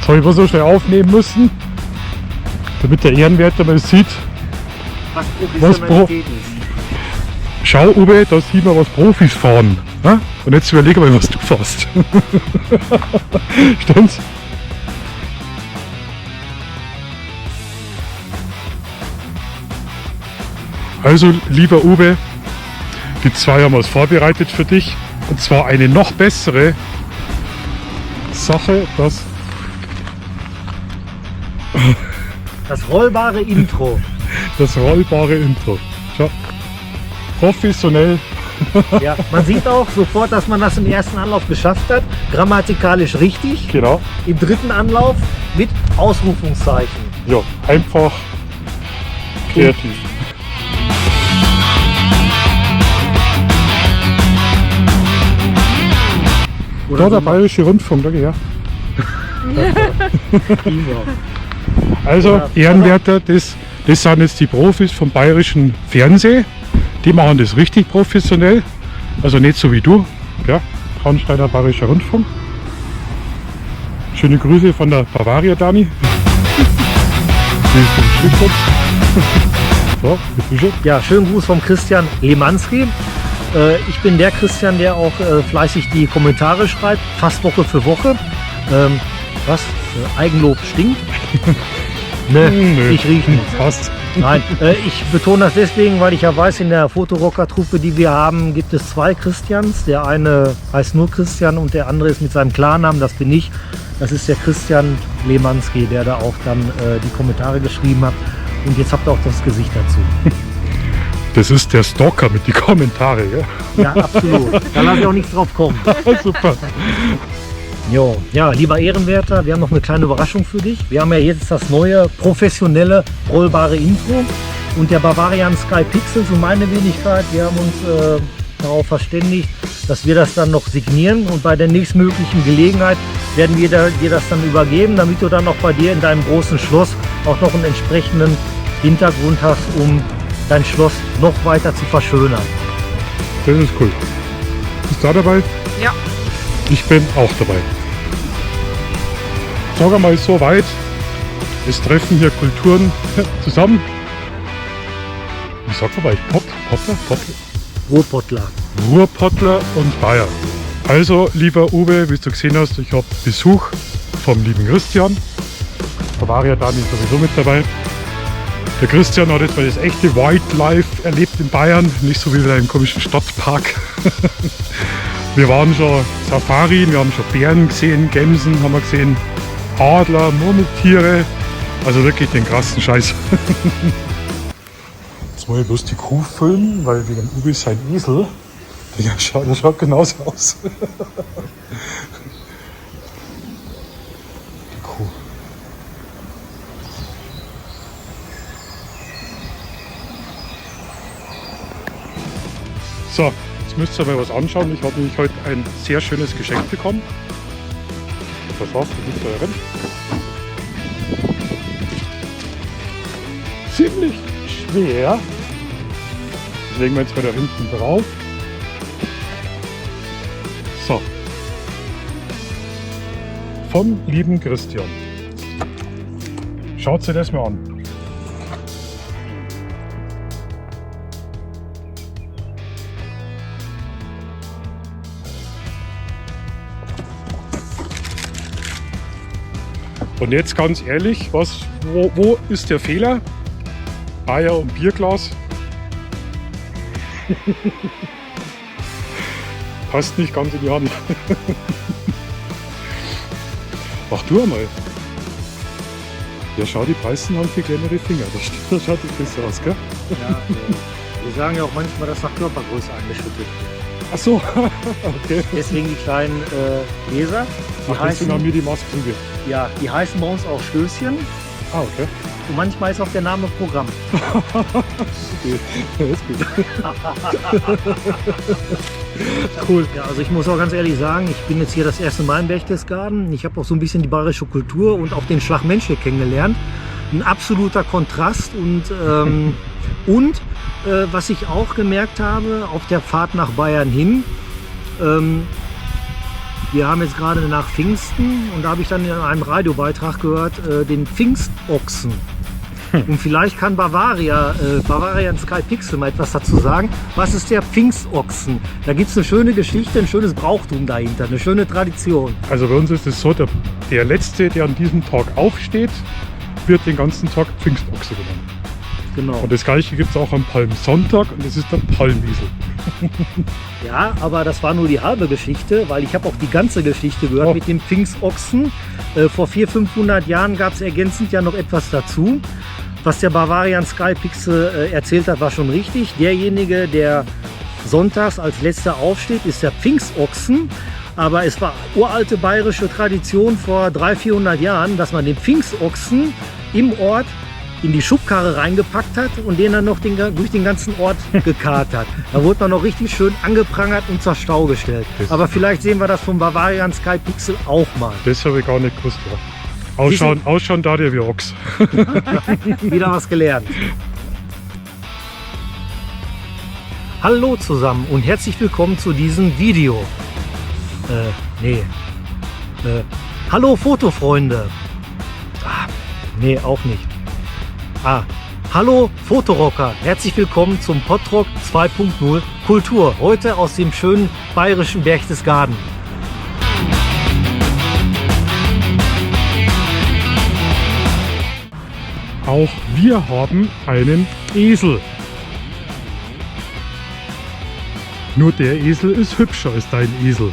Das habe ich so schnell aufnehmen müssen, damit der Ehrenwärter mal sieht, was Professionalität ist. Schau, Uwe, da sieht man, was Profis fahren. Ne? Und jetzt überlege mal, was du fährst. Stimmt's? Also, lieber Uwe, die zwei haben was vorbereitet für dich. Und zwar eine noch bessere Sache, Das rollbare Intro. das rollbare Intro. Schau. Professionell. Ja, man sieht auch sofort, dass man das im ersten Anlauf geschafft hat. Grammatikalisch richtig. Genau. Im dritten Anlauf mit Ausrufungszeichen. Ja, einfach kreativ. Oder Ja, der Bayerische Rundfunk, danke, ja. Also, Ja, Ehrenwärter, das sind jetzt die Profis vom Bayerischen Fernsehen. Die machen das richtig professionell. Also nicht so wie du. Ja, Traunsteiner Bayerischer Rundfunk. Schöne Grüße von der Bavaria, Dani. Die ist im Stichwort. So, bist du schon? Ja, schönen Gruß vom Christian Lemanski. Ich bin der Christian, der auch fleißig die Kommentare schreibt, fast Woche für Woche. Was? Eigenlob stinkt? Ne, Nö. ich rieche nichts. Passt. Nein, ich betone das deswegen, weil ich ja weiß, in der Fotorocker-Truppe, die wir haben, gibt es zwei Christians. Der eine heißt nur Christian und der andere ist mit seinem Klarnamen, das bin ich. Das ist der Christian Lemanski, der da auch dann die Kommentare geschrieben hat. Und jetzt habt ihr auch das Gesicht dazu. Das ist der Stalker mit den Kommentaren, ja? Ja, absolut. Da lasse ich auch nichts drauf kommen. Super. Jo, ja, lieber Ehrenwärter, wir haben noch eine kleine Überraschung für dich. Wir haben ja jetzt das neue, professionelle, rollbare Intro. Und der Bavarian Sky Pixels und meine Wenigkeit, wir haben uns darauf verständigt, dass wir das dann noch signieren. Und bei der nächstmöglichen Gelegenheit werden wir dir das dann übergeben, damit du dann auch bei dir in deinem großen Schloss auch noch einen entsprechenden Hintergrund hast, um dein Schloss noch weiter zu verschönern. Das ist cool. Bist du da dabei? Ja. Ich bin auch dabei. Sag einmal so weit, es treffen hier Kulturen zusammen. Wie sagt man bei euch? Pottler? Ruhrpottler. Ruhrpottler und Bayer. Also, lieber Uwe, wie du gesehen hast, ich habe Besuch vom lieben Christian. Bavaria Dani ist sowieso mit dabei. Der Christian hat jetzt mal das echte Wildlife erlebt in Bayern, nicht so wie in einem komischen Stadtpark. Wir waren schon Safari, wir haben schon Bären gesehen, Gämsen haben wir gesehen, Adler, Murmeltiere, also wirklich den krassen Scheiß. Jetzt wollte ich bloß die Kuh filmen, weil wegen Uwe sein Esel, der schaut genauso aus. Die Kuh. So, jetzt müsst ihr mal was anschauen. Ich habe nämlich heute ein sehr schönes Geschenk bekommen. Pass auf, du bist da drin. Ziemlich schwer. Das legen wir jetzt mal da hinten drauf. So. Vom lieben Christian. Schaut euch das mal an. Und jetzt ganz ehrlich, wo ist der Fehler? Bayer und Bierglas. Passt nicht ganz in die Hand. Mach du einmal. Ja, schau, die Preußen haben viel kleinere Finger. Das schaut besser aus, gell? Ja, wir sagen ja auch manchmal, dass nach Körpergröße eingeschüttet wird. Ach so, okay. Deswegen die kleinen Gläser. Die Ach, deswegen haben wir die Maßkrüge. ja, die heißen bei uns auch Stößchen. Ah, okay. Und manchmal ist auch der Name Programm. Okay. Ja, ist gut. Cool. Ja, also ich muss auch ganz ehrlich sagen, ich bin jetzt hier das erste Mal im Berchtesgaden. Ich habe auch so ein bisschen die bayerische Kultur und auch den Schlagmensch hier kennengelernt. Ein absoluter Kontrast und was ich auch gemerkt habe auf der Fahrt nach Bayern hin, Wir haben jetzt gerade nach Pfingsten und da habe ich dann in einem Radiobeitrag gehört, den Pfingstochsen. Und vielleicht kann Bavarian Sky Pixel mal etwas dazu sagen. Was ist der Pfingstochsen? Da gibt es eine schöne Geschichte, ein schönes Brauchtum dahinter, eine schöne Tradition. Also bei uns ist es so, der Letzte, der an diesem Tag aufsteht, wird den ganzen Tag Pfingstochse genannt. Genau. Und das Gleiche gibt es auch am Palmsonntag und das ist der Palmesel. Ja, aber das war nur die halbe Geschichte, weil ich habe auch die ganze Geschichte gehört mit dem Pfingstochsen. Vor 400-500 Jahren gab es ergänzend ja noch etwas dazu. Was der Bavarian Sky Pixel erzählt hat, war schon richtig. Derjenige, der sonntags als letzter aufsteht, ist der Pfingstochsen. Aber es war uralte bayerische Tradition vor 300-400 Jahren, dass man den Pfingstochsen im Ort in die Schubkarre reingepackt hat und den dann noch durch den ganzen Ort gekarrt hat. Da wurde man noch richtig schön angeprangert und zur Stau gestellt. Aber vielleicht sehen wir das vom Bavarian Sky Pixel auch mal. Das habe ich gar nicht gewusst. Ja. Ausschauen da der wie Ochs. Wieder was gelernt. Hallo zusammen und herzlich willkommen zu diesem Video. Hallo Fotofreunde. Nee, auch nicht. Hallo Fotorocker, herzlich willkommen zum Podrock 2.0 Kultur. Heute aus dem schönen bayerischen Berchtesgaden. Auch wir haben einen Esel. Nur der Esel ist hübscher als dein Esel.